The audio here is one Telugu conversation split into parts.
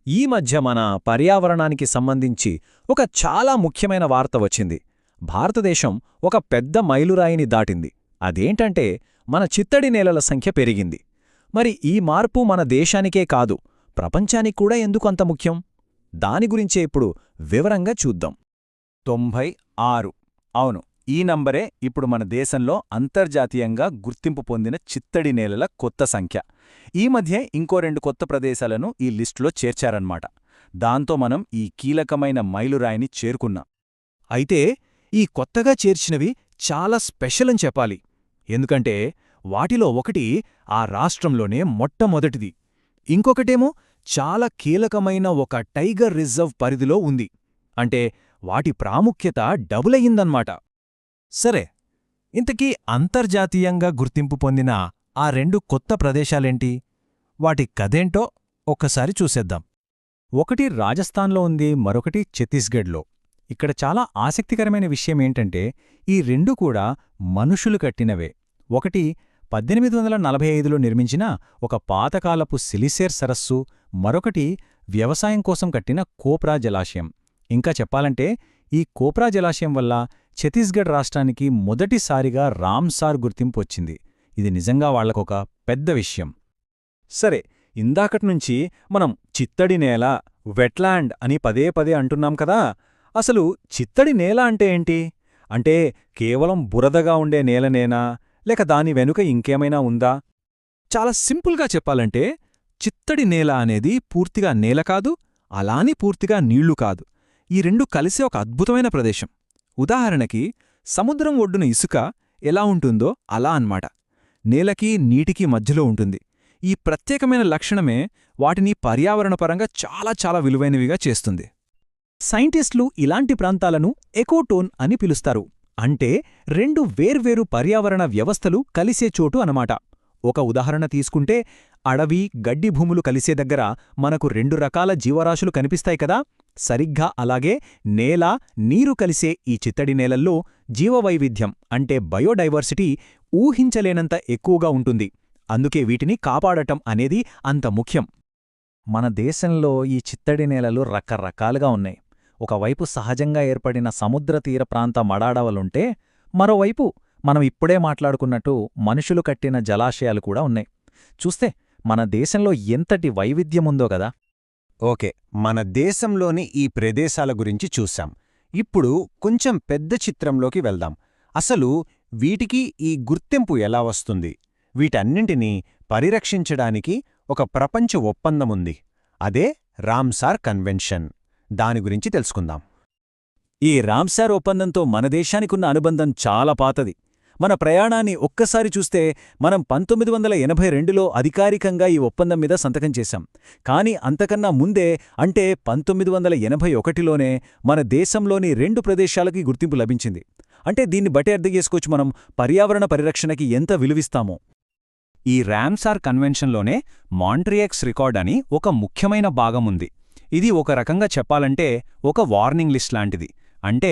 ఈ మధ్య మన పర్యావరణానికి సంబంధించి ఒక చాలా ముఖ్యమైన వార్త వచ్చింది. భారతదేశం ఒక పెద్ద మైలురాయిని దాటింది. అదేంటంటే మన చిత్తడి నేలల సంఖ్య పెరిగింది. మరి ఈ మార్పు మన దేశానికే కాదు, ప్రపంచానికి కూడా ఎందుకు అంత ముఖ్యం? దాని గురించే ఇప్పుడు వివరంగా చూద్దాం. 96. అవును, ఈ నంబరే ఇప్పుడు మన దేశంలో అంతర్జాతీయంగా గుర్తింపు పొందిన చిత్తడి నేలల కొత్త సంఖ్య. ఈ మధ్య ఇంకో 2 కొత్త ప్రదేశాలను ఈ లిస్టులో చేర్చారన్నమాట. దాంతో మనం ఈ కీలకమైన మైలురాయిని చేరుకున్నాం. అయితే ఈ కొత్తగా చేర్చినవి చాలా స్పెషల్ అని చెప్పాలి. ఎందుకంటే వాటిలో ఒకటి ఆ రాష్ట్రంలోనే మొట్టమొదటిది. ఇంకొకటేమో చాలా కీలకమైన ఒక టైగర్ రిజర్వ్ పరిధిలో ఉంది. అంటే వాటి ప్రాముఖ్యత డబుల్ అయ్యిందన్నమాట. సరే, ఇంతకీ అంతర్జాతీయంగా గుర్తింపు పొందిన ఆ 2 కొత్త ప్రదేశాలేంటి? వాటి కథేంటో ఒక్కసారి చూసేద్దాం. ఒకటి రాజస్థాన్లో ఉంది, మరొకటి ఛత్తీస్గఢ్లో. ఇక్కడ చాలా ఆసక్తికరమైన విషయమేంటంటే ఈ 2 కూడా మనుషులు కట్టినవే. ఒకటి 1845లో నిర్మించిన ఒక పాతకాలపు సిలిసేర్ సరస్సు, మరొకటి వ్యవసాయం కోసం కట్టిన కోప్రా జలాశయం. ఇంకా చెప్పాలంటే ఈ కోప్రా జలాశయం వల్ల ఛత్తీస్గఢ్ రాష్ట్రానికి మొదటిసారిగా రామ్సార్ గుర్తింపు వచ్చింది. ఇది నిజంగా వాళ్లకొక పెద్ద విషయం. సరే, ఇందాకట్నుంచి మనం చిత్తడి నేల, వెట్లాండ్ అని పదే పదే అంటున్నాం కదా. అసలు చిత్తడి నేల అంటే ఏంటి? అంటే కేవలం బురదగా ఉండే నేలనేనా, లేక దాని వెనుక ఇంకేమైనా ఉందా? చాలా సింపుల్గా చెప్పాలంటే చిత్తడి నేల అనేది పూర్తిగా నేల కాదు, అలాని పూర్తిగా నీళ్లు కాదు. ఈ 2 కలిసే ఒక అద్భుతమైన ప్రదేశం. ఉదాహరణకి సముద్రం ఒడ్డున ఇసుక ఎలా ఉంటుందో అలా అన్నమాట. నేలకి నీటికి మధ్యలో ఉంటుంది. ఈ ప్రత్యేకమైన లక్షణమే వాటిని పర్యావరణపరంగా చాలా చాలా విలువైనవిగా చేస్తుంది. సైంటిస్టులు ఇలాంటి ప్రాంతాలను ఎకోటోన్ అని పిలుస్తారు. అంటే 2 వేర్వేరు పర్యావరణ వ్యవస్థలు కలిసే చోటు అనమాట. ఒక ఉదాహరణ తీసుకుంటే అడవి, గడ్డి భూములు కలిసే దగ్గర మనకు 2 రకాల జీవరాశులు కనిపిస్తాయి కదా. సరిగ్గా అలాగే నేల, నీరు కలిసే ఈ చిత్తడి నేలల్లో జీవవైవిధ్యం అంటే బయోడైవర్సిటీ ఊహించలేనంత ఎక్కువగా ఉంటుంది. అందుకే వీటిని కాపాడటం అనేది అంత ముఖ్యం. మన దేశంలో ఈ చిత్తడి నేలలు రకరకాలుగా ఉన్నాయి. ఒకవైపు సహజంగా ఏర్పడిన సముద్ర తీర ప్రాంత మడాడవలుంటే, మరోవైపు మనం ఇప్పుడే మాట్లాడుకున్నట్టు మనుషులు కట్టిన జలాశయాలు కూడా ఉన్నాయి. చూస్తే మన దేశంలో ఎంతటి వైవిధ్యముందో గదా. ఓకే, మన దేశంలోని ఈ ప్రదేశాల గురించి చూశాం. ఇప్పుడు కొంచెం పెద్ద చిత్రంలోకి వెళ్దాం. అసలు వీటికి ఈ గుర్తింపు ఎలా వస్తుంది? వీటన్నింటినీ పరిరక్షించడానికి ఒక ప్రపంచ ఒప్పందముంది. అదే రామ్సార్ కన్వెన్షన్. దాని గురించి తెలుసుకుందాం. ఈ రామ్సార్ ఒప్పందంతో మన దేశానికున్న అనుబంధం చాలా పాతది. మన ప్రయాణాన్ని ఒక్కసారి చూస్తే మనం 1982లో అధికారికంగా ఈ ఒప్పందం మీద సంతకం చేశాం. కానీ అంతకన్నా ముందే, అంటే 1981లోనే మన దేశంలోని 2 ప్రదేశాలకి గుర్తింపు లభించింది. అంటే దీన్ని బట్టి అర్థం చేసుకోవచ్చు మనం పర్యావరణ పరిరక్షణకి ఎంత విలువిస్తామో. ఈ రామ్సార్ కన్వెన్షన్లోనే మాంట్రియాక్స్ రికార్డ్ అని ఒక ముఖ్యమైన భాగముంది. ఇది ఒక రకంగా చెప్పాలంటే ఒక వార్నింగ్ లిస్ట్ లాంటిది. అంటే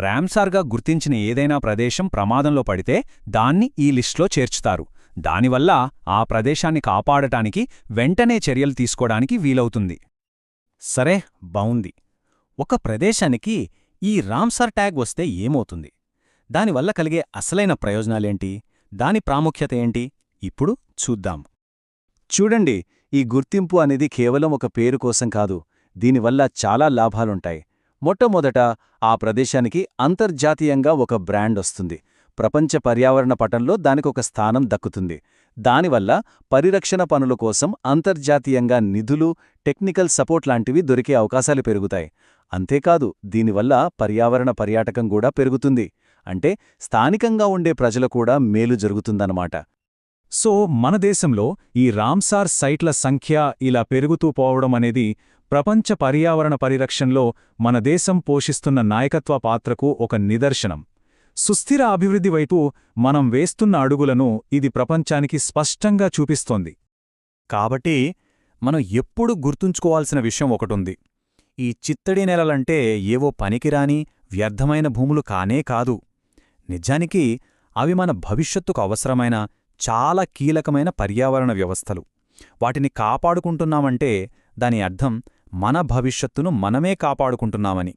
రామ్సార్గా గుర్తించిన ఏదైనా ప్రదేశం ప్రమాదంలో పడితే దాన్ని ఈ లిస్టులో చేర్చుతారు. దానివల్ల ఆ ప్రదేశాన్ని కాపాడటానికి వెంటనే చర్యలు తీసుకోవడానికి వీలవుతుంది. సరే, బావుంది. ఒక ప్రదేశానికి ఈ రామ్సార్ ట్యాగ్ వస్తే ఏమవుతుంది? దానివల్ల కలిగే అసలైన ప్రయోజనాలేంటి? దాని ప్రాముఖ్యత ఏంటి? ఇప్పుడు చూద్దాం. చూడండి, ఈ గుర్తింపు అనేది కేవలం ఒక పేరు కోసం కాదు. దీనివల్ల చాలా లాభాలుంటాయి. మొట్టమొదట ఆ ప్రదేశానికి అంతర్జాతీయంగా ఒక బ్రాండ్ వస్తుంది. ప్రపంచ పర్యావరణ పటంలో దానికొక స్థానం దక్కుతుంది. దానివల్ల పరిరక్షణ పనుల కోసం అంతర్జాతీయంగా నిధులు, టెక్నికల్ సపోర్ట్ లాంటివి దొరికే అవకాశాలు పెరుగుతాయి. అంతేకాదు, దీనివల్ల పర్యావరణ పర్యాటకం కూడా పెరుగుతుంది. అంటే స్థానికంగా ఉండే ప్రజలు కూడా మేలు జరుగుతుందన్నమాట. సో మన దేశంలో ఈ రామ్సార్ సైట్ల సంఖ్య ఇలా పెరుగుతూ పోవడం అనేది ప్రపంచ పర్యావరణ పరిరక్షణలో మన దేశం పోషిస్తున్న నాయకత్వ పాత్రకు ఒక నిదర్శనం. సుస్థిర అభివృద్ధి వైపు మనం వేస్తున్న అడుగులను ఇది ప్రపంచానికి స్పష్టంగా చూపిస్తోంది. కాబట్టి మనం ఎప్పుడూ గుర్తుంచుకోవాల్సిన విషయం ఒకటుంది. ఈ చిత్తడి నేలలంటే ఏవో పనికిరాని, వ్యర్థమైన భూములు కానే కాదు. నిజానికి అవి మన భవిష్యత్తుకు అవసరమైన చాలా కీలకమైన పర్యావరణ వ్యవస్థలు. వాటిని కాపాడుకుంటున్నామంటే దాని అర్థం మన భవిష్యత్తును మనమే కాపాడుకుంటున్నామని.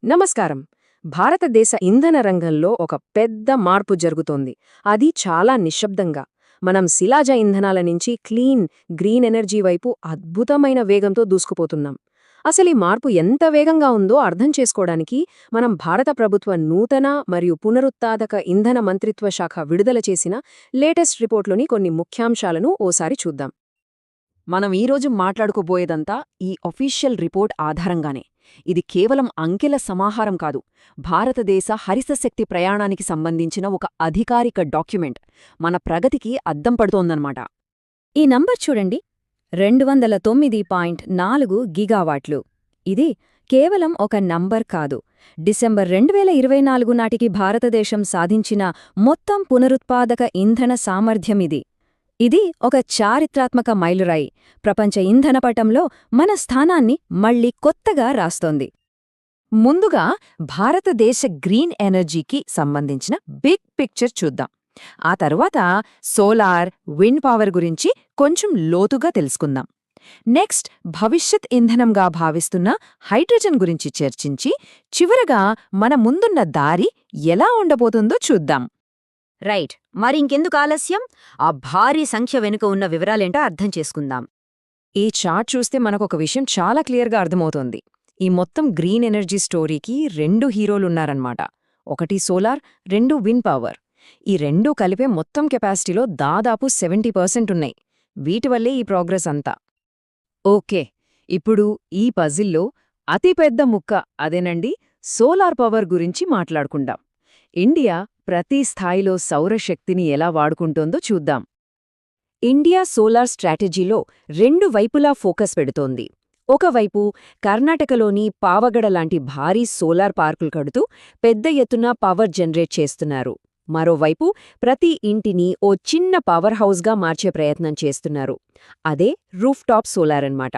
నమస్కారం. భారతదేశ ఇంధన రంగంలో ఒక పెద్ద మార్పు జరుగుతోంది. అది చాలా నిశ్శబ్దంగా. మనం శిలాజ ఇంధనాల నుంచి క్లీన్, గ్రీన్ ఎనర్జీ వైపు అద్భుతమైన వేగంతో దూసుకుపోతున్నాం. అసలు ఈ మార్పు ఎంత వేగంగా ఉందో అర్థం చేసుకోవడానికి మనం భారత ప్రభుత్వ నూతన మరియు పునరుత్పాదక ఇంధన మంత్రిత్వ శాఖ విడుదల చేసిన లేటెస్ట్ రిపోర్ట్లోని కొన్ని ముఖ్యాంశాలను ఓసారి చూద్దాం. మనం ఈరోజు మాట్లాడుకోబోయేదంతా ఈ అఫీషియల్ రిపోర్ట్ ఆధారంగానే. ఇది కేవలం అంకెల సమాహారం కాదు, భారతదేశ హరితశక్తి ప్రయాణానికి సంబంధించిన ఒక అధికారిక డాక్యుమెంట్. మన ప్రగతికి అద్దం పడుతోందన్నమాట. ఈ నంబర్ చూడండి, 209.4 గిగావాట్లు. ఇది కేవలం ఒక నంబర్ కాదు, డిసెంబర్ 2024 నాటికి భారతదేశం సాధించిన మొత్తం పునరుత్పాదక ఇంధన సామర్థ్యమిది. ఇది ఒక చారిత్రాత్మక మైలురాయి. ప్రపంచ ఇంధన పటంలో మన స్థానాన్ని మళ్లీ కొత్తగా రాస్తోంది. ముందుగా భారతదేశ గ్రీన్ ఎనర్జీకి సంబంధించిన బిగ్ పిక్చర్ చూద్దాం. ఆ తరువాత సోలార్, విండ్ పవర్ గురించి కొంచెం లోతుగా తెలుసుకుందాం. నెక్స్ట్ భవిష్యత్ ఇంధనంగా భావిస్తున్న హైడ్రోజన్ గురించి చర్చించి చివరగా మన ముందున్న దారి ఎలా ఉండబోతుందో చూద్దాం. రైట్, మరింకెందుకు ఆలస్యం? ఆ భారీ సంఖ్య వెనుక ఉన్న వివరాలేంటో అర్థం చేసుకుందాం. ఈ చార్ట్ చూస్తే మనకొక విషయం చాలా క్లియర్గా అర్థమవుతోంది. ఈ మొత్తం గ్రీన్ ఎనర్జీ స్టోరీకి 2 హీరోలున్నారన్నమాట. ఒకటి సోలార్, 2 విండ్ పవర్. ఈ రెండూ కలిపే మొత్తం కెపాసిటీలో దాదాపు 70% ఉన్నాయి. వీటివల్లే ఈ ప్రోగ్రెస్ అంతా. ఓకే, ఇప్పుడు ఈ పజిల్లో అతిపెద్ద ముక్క అదేనండి, సోలార్ పవర్ గురించి మాట్లాడుకుందాం. ఇండియా ప్రతి స్థాయిలో సౌరశక్తిని ఎలా వాడుకుంటోందో చూద్దాం. ఇండియా సోలార్ స్ట్రాటజీలో 2 వైపులా ఫోకస్ పెడుతోంది. ఒకవైపు కర్ణాటకలోని పావగడ లాంటి భారీ సోలార్ పార్కులు కడుతూ పెద్ద ఎత్తున పవర్ జనరేట్ చేస్తున్నారు. మరోవైపు ప్రతి ఇంటిని ఓ చిన్న పవర్ హౌస్గా మార్చే ప్రయత్నం చేస్తున్నారు. అదే రూఫ్ టాప్ సోలార్ అన్నమాట.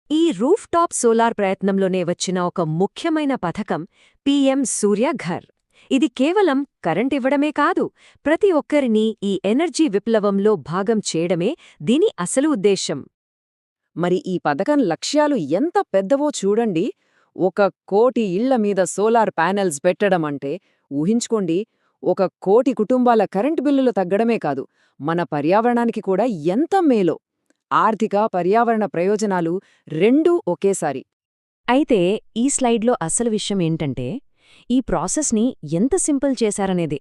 ఈ రూఫ్ టాప్ సోలార్ ప్రయత్నంలోనే వచ్చిన ఒక ముఖ్యమైన పథకం పీఎం సూర్యఘర్. ఇది కేవలం కరెంట్ ఇవ్వడమే కాదు, ప్రతి ఒక్కరినీ ఈ ఎనర్జీ విప్లవంలో భాగం చేయడమే దీని అసలు ఉద్దేశం. మరి ఈ పథకం లక్ష్యాలు ఎంత పెద్దవో చూడండి. 1 కోటి ఇళ్ల మీద సోలార్ ప్యానెల్స్ పెట్టడం అంటే ఊహించుకోండి, 1 కోటి కుటుంబాల కరెంటు బిల్లులు తగ్గడమే కాదు, మన పర్యావరణానికి కూడా ఎంత మేలో. ఆర్థిక, పర్యావరణ ప్రయోజనాలు రెండూ ఒకేసారి. అయితే ఈ స్లైడ్లో అసలు విషయం ఏంటంటే, ఈ ప్రాసెస్ని ఎంత సింపుల్ చేశారనేదే.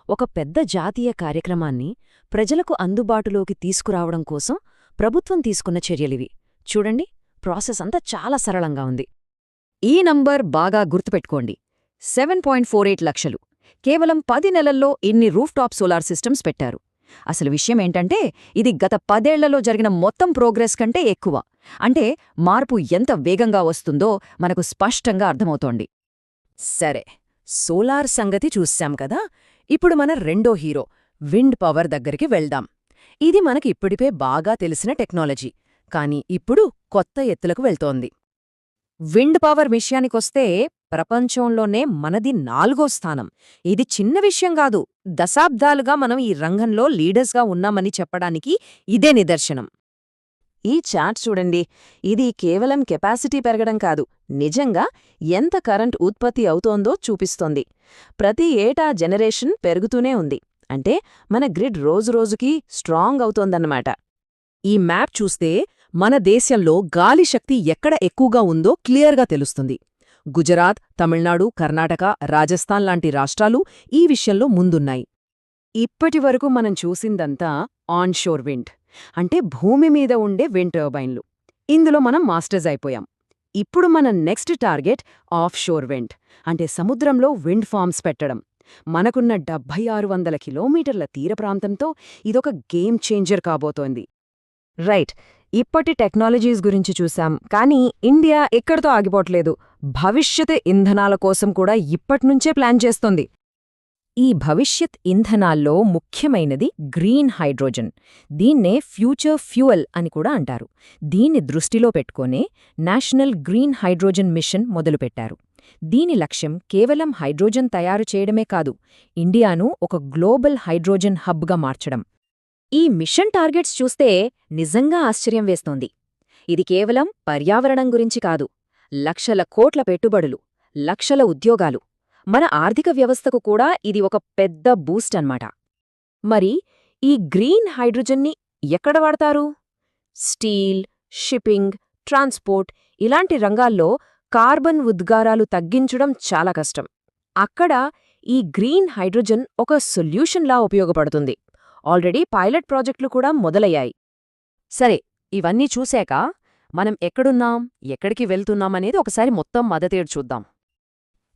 ఒక పెద్ద జాతీయ కార్యక్రమాన్ని ప్రజలకు అందుబాటులోకి తీసుకురావడం కోసం ప్రభుత్వం తీసుకున్న చర్యలివి. చూడండి, ప్రాసెస్ అంతా చాలా సరళంగా ఉంది. ఈ నంబర్ బాగా గుర్తుపెట్టుకోండి, 7.48 లక్షలు. కేవలం 10 నెలల్లో ఇన్ని రూఫ్ టాప్ సోలార్ సిస్టమ్స్ పెట్టారు. అసలు విషయమేంటంటే, ఇది గత 10 ఏళ్లలో జరిగిన మొత్తం ప్రోగ్రెస్ కంటే ఎక్కువ. అంటే మార్పు ఎంత వేగంగా వస్తుందో మనకు స్పష్టంగా అర్థమవుతోంది. సరే, సోలార్ సంగతి చూశాం కదా. ఇప్పుడు మన రెండో హీరో విండ్ పవర్ దగ్గరికి వెళ్దాం. ఇది మనకి ఇప్పుడిపే బాగా తెలిసిన టెక్నాలజీ, కానీ ఇప్పుడు కొత్త ఎత్తులకు వెళ్తోంది. విండ్ పవర్ విషయానికొస్తే ప్రపంచంలోనే మనది 4వ స్థానం. ఇది చిన్న విషయం కాదు. దశాబ్దాలుగా మనం ఈ రంగంలో లీడర్స్గా ఉన్నామని చెప్పడానికి ఇదే నిదర్శనం. ఈ చార్ట్ చూడండి, ఇది కేవలం కెపాసిటీ పెరగడం కాదు, నిజంగా ఎంత కరెంట్ ఉత్పత్తి అవుతోందో చూపిస్తోంది. ప్రతి ఏటా జనరేషన్ పెరుగుతూనే ఉంది. అంటే మన గ్రిడ్ రోజురోజుకీ స్ట్రాంగ్ అవుతోందన్నమాట. ఈ మ్యాప్ చూస్తే మన దేశంలో గాలి శక్తి ఎక్కడ ఎక్కువగా ఉందో క్లియర్గా తెలుస్తుంది. గుజరాత్, తమిళనాడు, కర్ణాటక, రాజస్థాన్ లాంటి రాష్ట్రాలు ఈ విషయంలో ముందున్నాయి. ఇప్పటివరకు మనం చూసిందంతా ఆన్షోర్ విండ్, అంటే భూమి మీద ఉండే విండ్ టర్బైన్లు. ఇందులో మనం మాస్టర్స్ అయిపోయాం. ఇప్పుడు మన నెక్స్ట్ టార్గెట్ ఆఫ్షోర్ విండ్, అంటే సముద్రంలో విండ్ ఫార్మ్స్ పెట్టడం. మనకున్న 7600 కిలోమీటర్ల తీర ప్రాంతంతో ఇదొక గేమ్ చేంజర్ కాబోతోంది. రైట్, ఇప్పటి టెక్నాలజీస్ గురించి చూశాం, కానీ ఇండియా ఎక్కడితో ఆగిపోవట్లేదు. భవిష్యత్ ఇంధనాల కోసం కూడా ఇప్పట్నుంచే ప్లాన్ చేస్తోంది. ఈ భవిష్యత్ ఇంధనాల్లో ముఖ్యమైనది గ్రీన్ హైడ్రోజన్. దీన్నే ఫ్యూచర్ ఫ్యూయల్ అని కూడా అంటారు. దీన్ని దృష్టిలో పెట్టుకునే నేషనల్ గ్రీన్ హైడ్రోజన్ మిషన్ మొదలుపెట్టారు. దీని లక్ష్యం కేవలం హైడ్రోజన్ తయారు చేయడమే కాదు, ఇండియాను ఒక గ్లోబల్ హైడ్రోజన్ హబ్గా మార్చడం. ఈ మిషన్ టార్గెట్స్ చూస్తే నిజంగా ఆశ్చర్యం వేస్తోంది. ఇది కేవలం పర్యావరణం గురించి కాదు, లక్షల కోట్ల పెట్టుబడులు, లక్షల ఉద్యోగాలు, మన ఆర్థిక వ్యవస్థకు కూడా ఇది ఒక పెద్ద బూస్ట్ అన్నమాట. మరి ఈ గ్రీన్ హైడ్రోజన్ని ఎక్కడ వాడతారు? స్టీల్, షిప్పింగ్, ట్రాన్స్పోర్ట్ ఇలాంటి రంగాల్లో కార్బన్ ఉద్గారాలు తగ్గించడం చాలా కష్టం. అక్కడ ఈ గ్రీన్ హైడ్రోజన్ ఒక సొల్యూషన్లా ఉపయోగపడుతుంది. ఆల్రెడీ పైలట్ ప్రాజెక్టులు కూడా మొదలయ్యాయి. సరే, ఇవన్నీ చూశాక మనం ఎక్కడున్నాం, ఎక్కడికి వెళ్తున్నామనేది ఒకసారి మొత్తం మదతేడు చూద్దాం.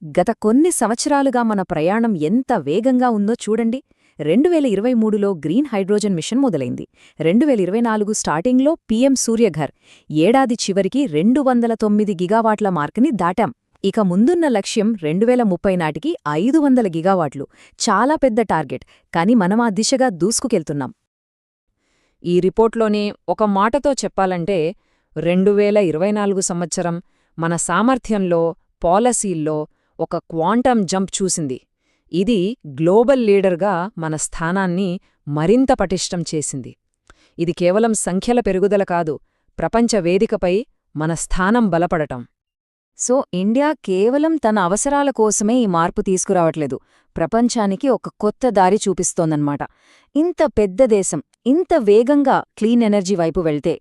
గత కొన్ని సంవత్సరాలుగా మన ప్రయాణం ఎంత వేగంగా ఉందో చూడండి. 2023లో గ్రీన్ హైడ్రోజన్ మిషన్ మొదలైంది. 2024 స్టార్టింగ్లో పీఎం సూర్యఘర్, ఏడాది చివరికి 209 గిగావాట్ల మార్కుని దాటాం. ఇక ముందున్న లక్ష్యం 2030 నాటికి 500 గిగావాట్లు. చాలా పెద్ద టార్గెట్, కానీ మనం ఆ దిశగా దూసుకుకెళ్తున్నాం. ఈ రిపోర్ట్లోనే ఒక మాటతో చెప్పాలంటే 2024 సంవత్సరం మన సామర్థ్యంలో, పాలసీల్లో ఒక క్వాంటమ్ జంప్ చూసింది. ఇది గ్లోబల్ లీడర్గా మన స్థానాన్ని మరింత పటిష్టం చేసింది. ఇది కేవలం సంఖ్యల పెరుగుదల కాదు, ప్రపంచ వేదికపై మన స్థానం బలపడటం. సో ఇండియా కేవలం తన అవసరాల కోసమే ఈ మార్పు తీసుకురావట్లేదు, ప్రపంచానికి ఒక కొత్త దారి చూపిస్తోందన్నమాట. ఇంత పెద్ద దేశం ఇంత వేగంగా క్లీన్ ఎనర్జీ వైపు వెళ్తే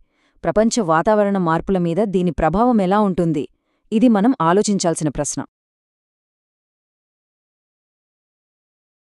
ప్రపంచ వాతావరణ మార్పుల మీద దీని ప్రభావం ఎలా ఉంటుంది? ఇది మనం ఆలోచించాల్సిన ప్రశ్న.